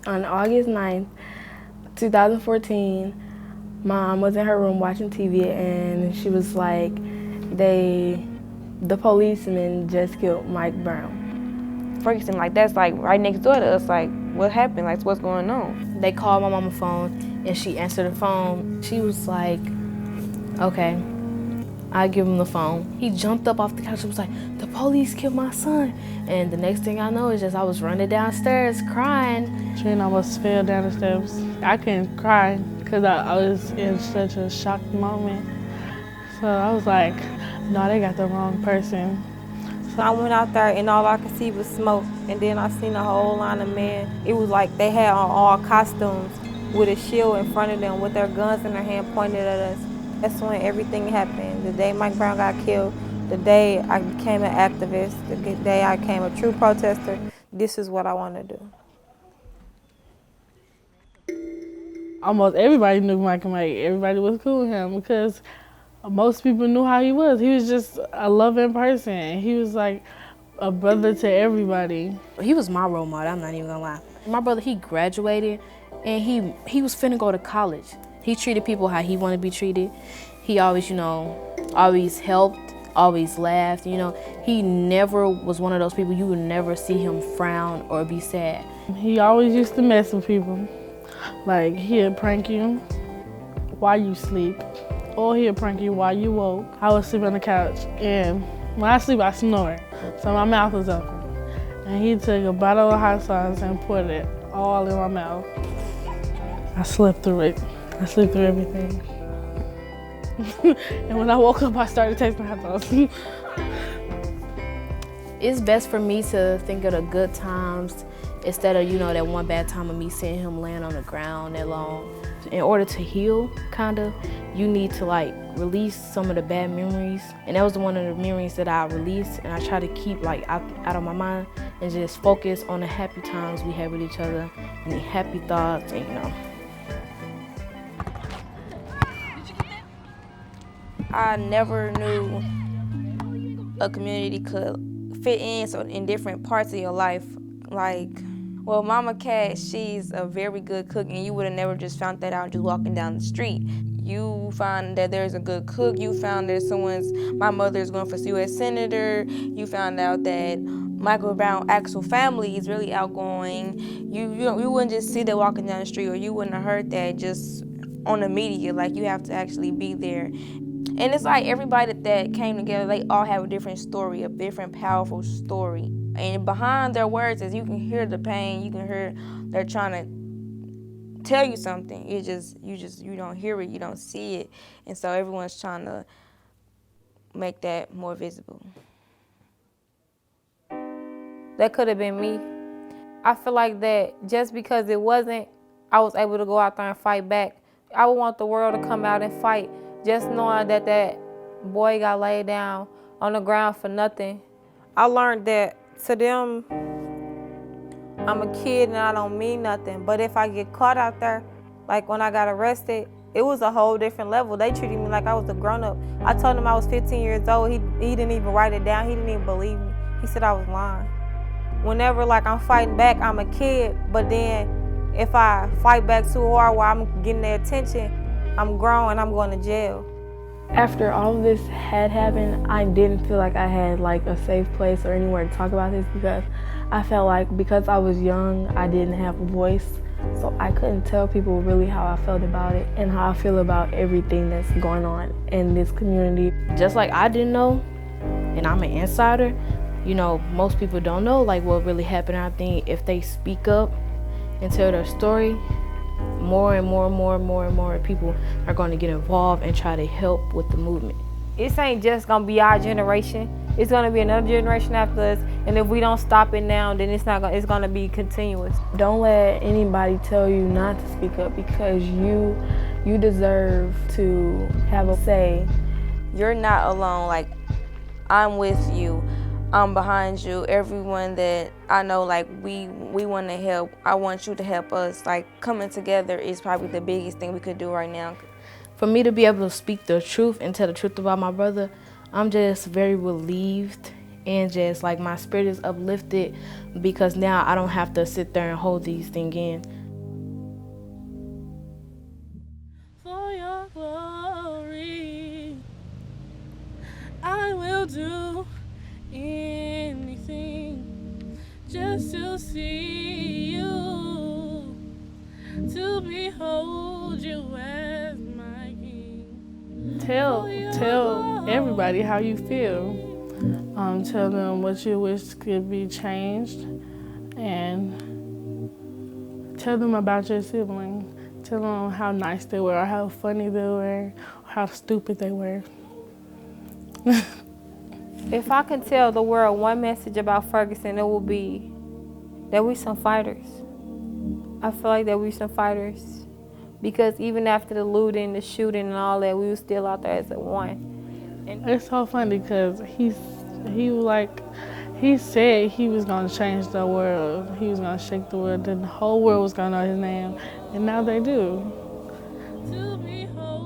On August 9th, 2014, Mom was in her room watching TV and she was like, the policeman just killed Mike Brown. Ferguson, like that's like right next door to us. Like, what happened? Like, what's going on? They called my mama's phone and she answered the phone. She was like, okay, I give him the phone. He jumped up off the couch and was like, the police killed my son. And the next thing I know is just I was running downstairs crying. Trina almost fell down the steps. I couldn't cry because I was in such a shocked moment. So I was like, no, they got the wrong person. So I went out there and all I could see was smoke. And then I seen a whole line of men. It was like they had on all costumes with a shield in front of them with their guns in their hand pointed at us. That's when everything happened. The day Mike Brown got killed, the day I became an activist, the day I became a true protester, this is what I want to do. Almost everybody knew Mike. Everybody was cool with him because most people knew how he was. He was just a loving person. He was like a brother to everybody. He was my role model, I'm not even gonna lie. My brother, he graduated and he was finna go to college. He treated people how he wanted to be treated. He always, always helped, always laughed, He never was one of those people, you would never see him frown or be sad. He always used to mess with people. Like, he'd prank you while you sleep, or he'd prank you while you woke. I would sleep on the couch, and when I sleep, I snore, so my mouth was open. And he took a bottle of hot sauce and put it all in my mouth. I slept through it. I slept through everything. And when I woke up, I started tasting hot sauce. It's best for me to think of the good times instead of, that one bad time of me seeing him laying on the ground that long. In order to heal, you need to release some of the bad memories. And that was one of the memories that I released, and I try to keep out of my mind and just focus on the happy times we had with each other and the happy thoughts, and I never knew a community could fit in different parts of your life. Well, Mama Cat, she's a very good cook, and you would have never just found that out just walking down the street. You find that there's a good cook. You found that my mother's going for U.S. Senator. You found out that Michael Brown's actual family is really outgoing. You wouldn't just see that walking down the street, or you wouldn't have heard that just on the media. You have to actually be there. And it's like everybody that came together, they all have a different story, a different powerful story. And behind their words is you can hear the pain, you can hear they're trying to tell you something. You don't hear it, you don't see it. And so everyone's trying to make that more visible. That could have been me. I feel like that just because it wasn't, I was able to go out there and fight back. I would want the world to come out and fight. Just knowing that boy got laid down on the ground for nothing. I learned that to them, I'm a kid and I don't mean nothing. But if I get caught out there, like when I got arrested, it was a whole different level. They treated me like I was a grown-up. I told him I was 15 years old. He didn't even write it down. He didn't even believe me. He said I was lying. Whenever I'm fighting back, I'm a kid. But then if I fight back too hard while I'm getting their attention, I'm grown and I'm going to jail. After all of this had happened, I didn't feel like I had a safe place or anywhere to talk about this because I felt like because I was young, I didn't have a voice. So I couldn't tell people really how I felt about it and how I feel about everything that's going on in this community. Just like I didn't know, and I'm an insider, most people don't know what really happened. I think if they speak up and tell their story, more and more people are going to get involved and try to help with the movement. This ain't just going to be our generation. It's going to be another generation after us. And if we don't stop it now, then it's going to be continuous. Don't let anybody tell you not to speak up because you deserve to have a say. You're not alone. I'm with you. I'm behind you. Everyone that I know, we want to help. I want you to help us. Coming together is probably the biggest thing we could do right now. For me to be able to speak the truth and tell the truth about my brother, I'm just very relieved and just like my spirit is uplifted because now I don't have to sit there and hold these things in. For your glory, I will do anything just to see you, to behold you as my king. Tell everybody how you feel. Tell them what you wish could be changed, and tell them about your sibling. Tell them how nice they were, or how funny they were, or how stupid they were. If I can tell the world one message about Ferguson, it will be that we some fighters. I feel like that we some fighters because even after the looting, the shooting, and all that, we were still out there as a one. And it's so funny because he said he was gonna change the world. He was gonna shake the world. The whole world was gonna know his name, and now they do. To behold